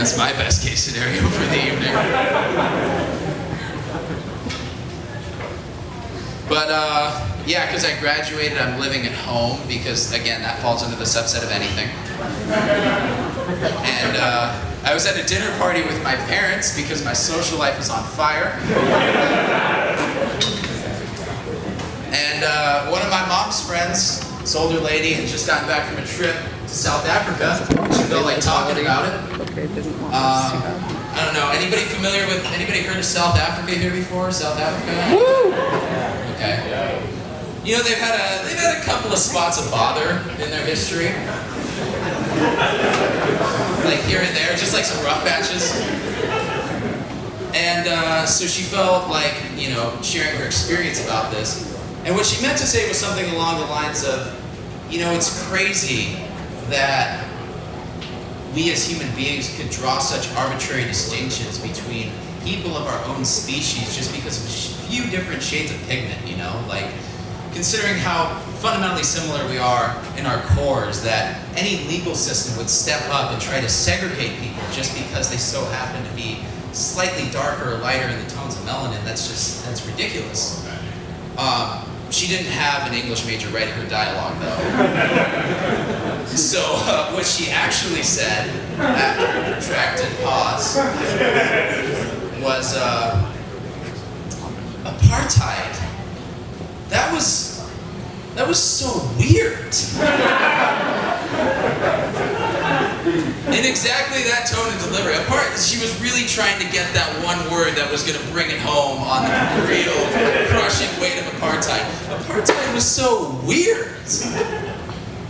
That's my best case scenario for the evening. But yeah, because I graduated, I'm living at home because, again, that falls under the subset of anything. And I was at a dinner party with my parents because my social life is on fire. And one of my mom's friends, this older lady, had just gotten back from a trip to South Africa. She felt like talking about it. I don't know, anybody familiar with, anybody heard of South Africa here before? South Africa? Woo! Okay. You know, they've had a couple of spots of bother in their history. Like here and there, just like some rough patches. And so she felt like, you know, sharing her experience about this. And what she meant to say was something along the lines of, you know, it's crazy that we as human beings could draw such arbitrary distinctions between people of our own species just because of a few different shades of pigment, you know? Like, considering how fundamentally similar we are in our cores, that any legal system would step up and try to segregate people just because they so happen to be slightly darker or lighter in the tones of melanin. That's ridiculous. She didn't have an English major writing her dialogue, though. So what she actually said after a protracted pause was, apartheid. That was so weird. In exactly that tone and delivery. She was really trying to get that one word that was going to bring it home on the real crushing weight of apartheid. Apartheid was so weird.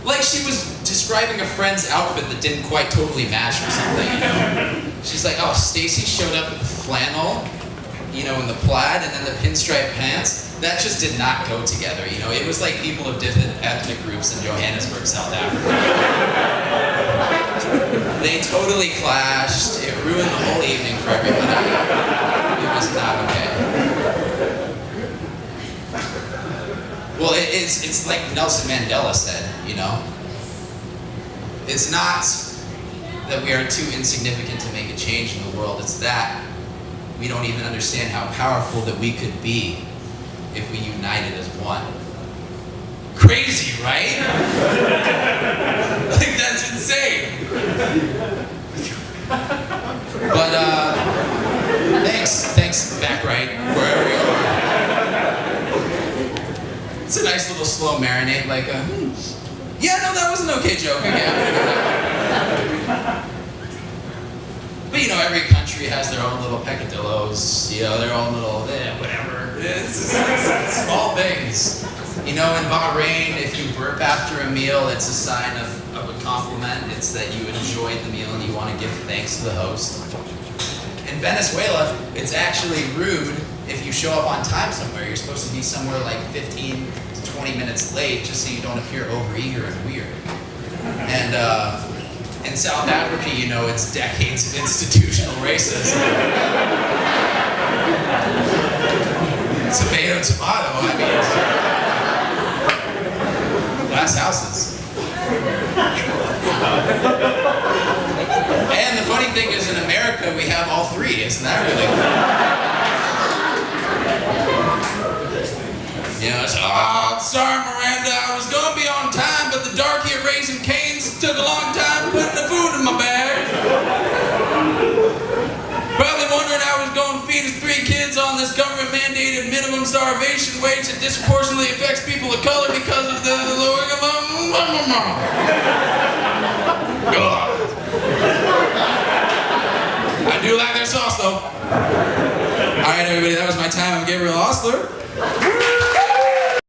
Like she was describing a friend's outfit that didn't quite totally match or something, you know? She's like, oh, Stacy showed up with the flannel, you know, and the plaid, and then the pinstripe pants. That just did not go together, you know? It was like people of different ethnic groups in Johannesburg, South Africa. They totally clashed. It ruined the whole evening for everybody. It was not okay. Well, it's like Nelson Mandela said, you know? It's not that we are too insignificant to make a change in the world. It's that we don't even understand how powerful that we could be if we united as one. Crazy, right? Like, that's insane. But, thanks, back right, wherever you are. It's a nice little slow marinade, like yeah, no, that was an okay joke. Okay, I'm gonna go that way. But you know, every country has their own little peccadillos, you know, their own little, whatever. It's like small things. You know, in Bahrain, if you burp after a meal, it's a sign of a compliment. It's that you enjoyed the meal and you want to give thanks to the host. In Venezuela, it's actually rude if you show up on time somewhere. You're supposed to be somewhere like 15 to 20 minutes late just so you don't appear overeager and weird. And in South Africa, you know, it's decades of institutional racism. Tomato, I mean, glass houses. And the funny thing is, in America, we have all three. Isn't that really cool? You know, it's, sorry, Miranda, I was going to be on time, but the darky at Raising Cane's took a long time putting the food in my bag. Probably wondering how I was going to feed his 3 kids on this government-mandated minimum starvation wage that disproportionately affects people of color because of the lowering of I do like their sauce, though. All right, everybody, that was my time. I'm Gabriel Ostler.